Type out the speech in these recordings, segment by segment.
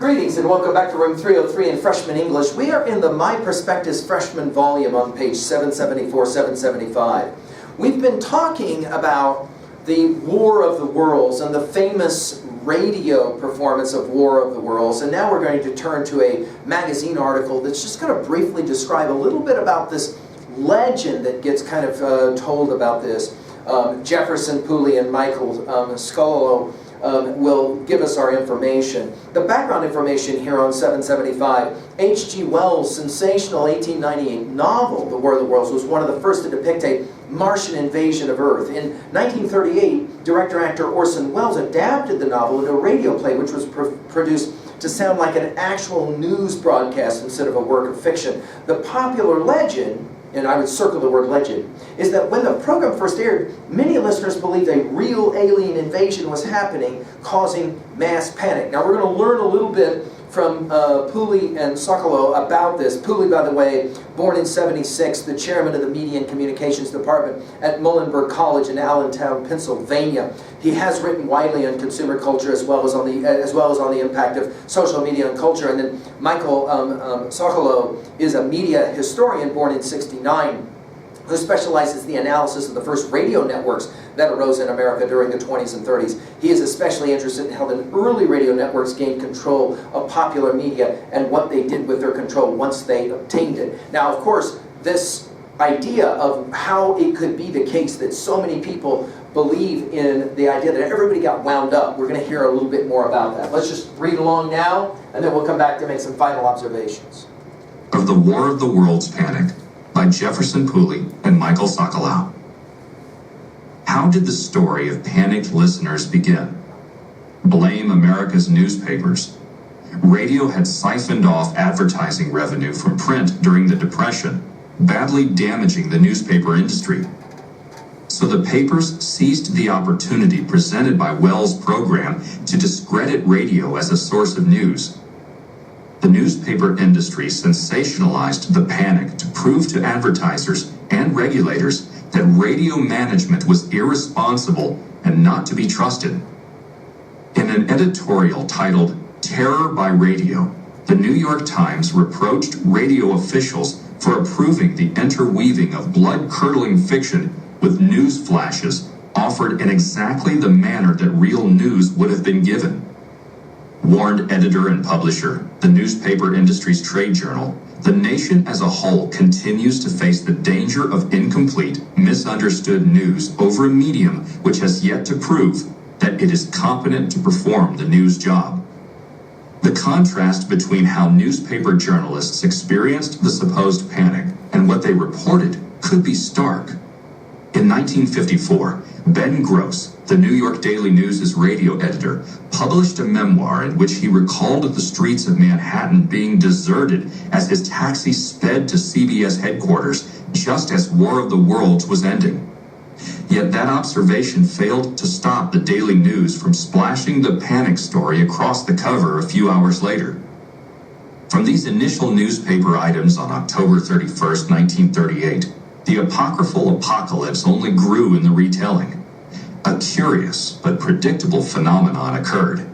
Greetings and welcome back to room 303 in Freshman English. We are in the MyPerspectives freshman volume on page 774, 775. We've been talking about the War of the Worlds and the famous radio performance of War of the Worlds, and now we're going to turn to a magazine article that's just going to briefly describe a little bit about this legend that gets kind of told about this. Jefferson Pooley and Michael Socolow will give us our information. The background information here on 775, H.G. Wells' sensational 1898 novel, The War of the Worlds, was one of the first to depict a Martian invasion of Earth. In 1938, director-actor Orson Welles adapted the novel into a radio play which was produced to sound like an actual news broadcast instead of a work of fiction. The popular legend, and I would circle the word legend, is that when the program first aired, many listeners believed a real alien invasion was happening, causing mass panic. Now we're going to learn a little bit from Pooley and Socolow about this. Pooley, by the way, born in '76, the chairman of the Media and Communications Department at Muhlenberg College in Allentown, Pennsylvania. He has written widely on consumer culture as well as on the impact of social media and culture. And then Michael Socolow is a media historian born in '69. Who specializes in the analysis of the first radio networks that arose in America during the 20s and 30s. He is especially interested in how the early radio networks gained control of popular media and what they did with their control once they obtained it. Now, of course, this idea of how it could be the case that so many people believe in the idea that everybody got wound up, we're going to hear a little bit more about that. Let's just read along now, and then we'll come back to make some final observations. Of the War of the Worlds Panic, by Jefferson Pooley and Michael Socolow. How did the story of panicked listeners begin? Blame America's newspapers. Radio had siphoned off advertising revenue from print during the Depression, badly damaging the newspaper industry. So the papers seized the opportunity presented by Wells' program to discredit radio as a source of news. The newspaper industry sensationalized the panic to prove to advertisers and regulators that radio management was irresponsible and not to be trusted. In an editorial titled "Terror by Radio," the New York Times reproached radio officials for approving the interweaving of blood-curdling fiction with news flashes offered in exactly the manner that real news would have been given. Warned editor and publisher, the newspaper industry's trade journal, the nation as a whole continues to face the danger of incomplete, misunderstood news over a medium which has yet to prove that it is competent to perform the news job. The contrast between how newspaper journalists experienced the supposed panic and what they reported could be stark. In 1954, Ben Gross, the New York Daily News' radio editor, published a memoir in which he recalled the streets of Manhattan being deserted as his taxi sped to CBS headquarters just as War of the Worlds was ending. Yet that observation failed to stop the Daily News from splashing the panic story across the cover a few hours later. From these initial newspaper items on October 31st, 1938, the apocryphal apocalypse only grew in the retelling. A curious but predictable phenomenon occurred.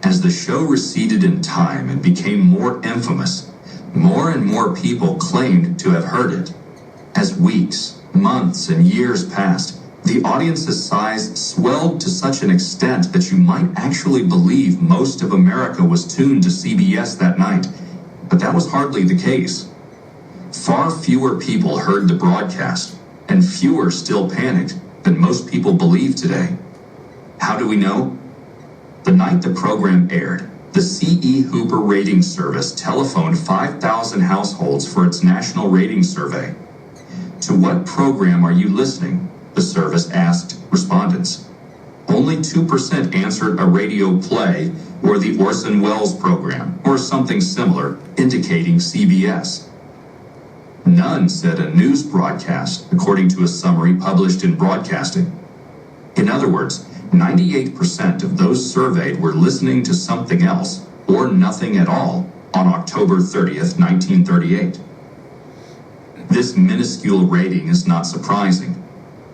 As the show receded in time and became more infamous, more and more people claimed to have heard it. As weeks, months, and years passed, the audience's size swelled to such an extent that you might actually believe most of America was tuned to CBS that night. But that was hardly the case. Far fewer people heard the broadcast, and fewer still panicked than most people believe today. How do we know? The night the program aired, the C.E. Hooper Ratings Service telephoned 5,000 households for its national ratings survey. To what program are you listening? The service asked respondents. Only 2% answered a radio play or the Orson Welles program, or something similar, indicating CBS. None said a news broadcast, according to a summary published in Broadcasting. In other words, 98% of those surveyed were listening to something else, or nothing at all, on October 30th, 1938. This minuscule rating is not surprising.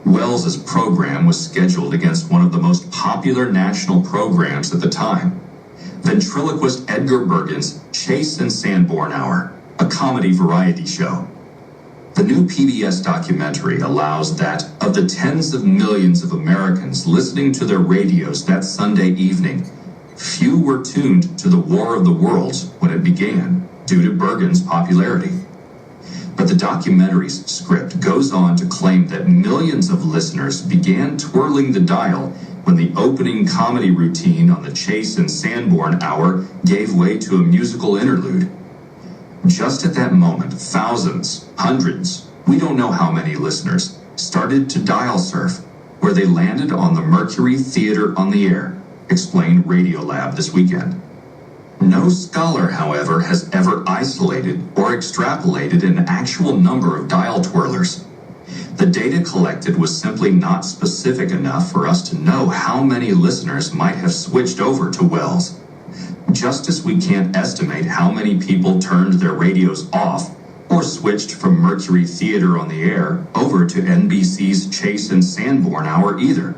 Wells's program was scheduled against one of the most popular national programs at the time. ventriloquist Edgar Bergen's Chase and Sanborn Hour, a comedy variety show. The new PBS documentary allows that of the tens of millions of Americans listening to their radios that Sunday evening, few were tuned to the War of the Worlds when it began due to Bergen's popularity. But the documentary's script goes on to claim that millions of listeners began twirling the dial when the opening comedy routine on the Chase and Sanborn Hour gave way to a musical interlude. Just at that moment, thousands, hundreds, we don't know how many listeners, started to dial surf, where they landed on the Mercury Theater on the Air, explained Radiolab this weekend. No scholar, however, has ever isolated or extrapolated an actual number of dial twirlers. The data collected was simply not specific enough for us to know how many listeners might have switched over to Wells. Just as we can't estimate how many people turned their radios off or switched from Mercury Theater on the Air over to NBC's Chase and Sanborn Hour either.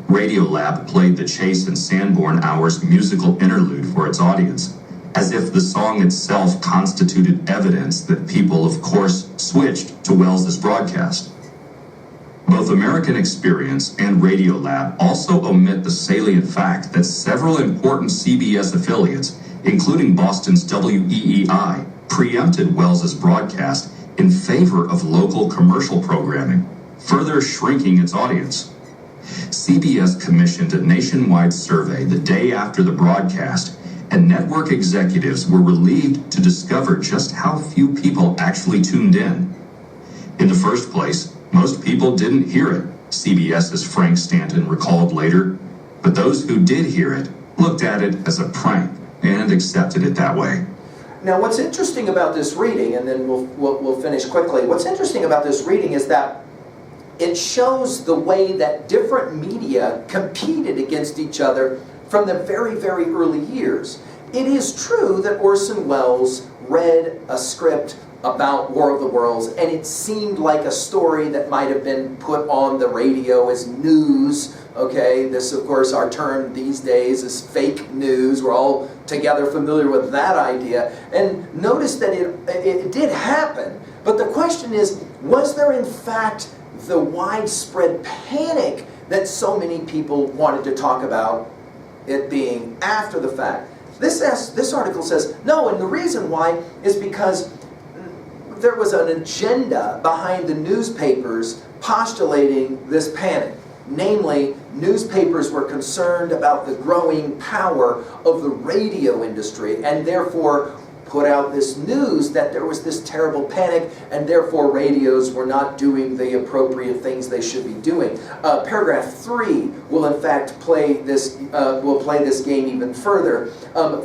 Radiolab played the Chase and Sanborn Hour's musical interlude for its audience, as if the song itself constituted evidence that people, of course, switched to Wells's broadcast. Both American Experience and Radiolab also omit the salient fact that several important CBS affiliates, including Boston's WEEI, preempted Wells's broadcast in favor of local commercial programming, further shrinking its audience. CBS commissioned a nationwide survey the day after the broadcast, and network executives were relieved to discover just how few people actually tuned in. In the first place, most people didn't hear it, CBS's Frank Stanton recalled later, but those who did hear it looked at it as a prank and accepted it that way. Now, what's interesting about this reading, and then we'll finish quickly, what's interesting about this reading is that it shows the way that different media competed against each other from the very, very early years. It is true that Orson Welles read a script about War of the Worlds, and it seemed like a story that might have been put on the radio as news. Okay, this, of course, our term these days is fake news. We're all together familiar with that idea. And notice that it did happen. But the question is, was there in fact the widespread panic that so many people wanted to talk about it being after the fact? This article says, no, and the reason why is because there was an agenda behind the newspapers postulating this panic. Namely, newspapers were concerned about the growing power of the radio industry and therefore put out this news that there was this terrible panic and therefore radios were not doing the appropriate things they should be doing. Paragraph 3 will in fact play this game even further.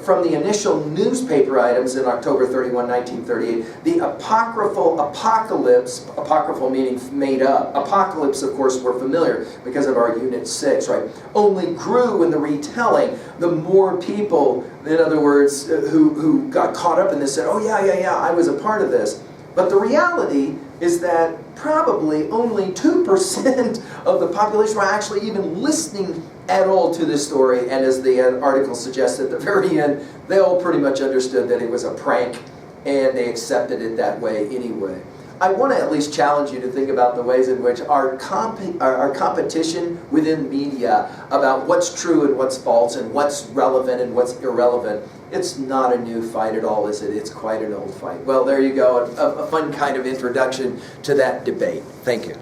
From the initial newspaper items in October 31, 1938, the apocryphal apocalypse, apocryphal meaning made up, apocalypse of course we're familiar because of our Unit 6, right, only grew in the retelling. The more people, in other words, who got caught up in this said, oh yeah, I was a part of this. But the reality is that probably only 2% of the population were actually even listening at all to this story, and as the article suggests at the very end, they all pretty much understood that it was a prank, and they accepted it that way anyway. I want to at least challenge you to think about the ways in which our competition within media about what's true and what's false and what's relevant and what's irrelevant, it's not a new fight at all, is it? It's quite an old fight. Well, there you go, a fun kind of introduction to that debate. Thank you.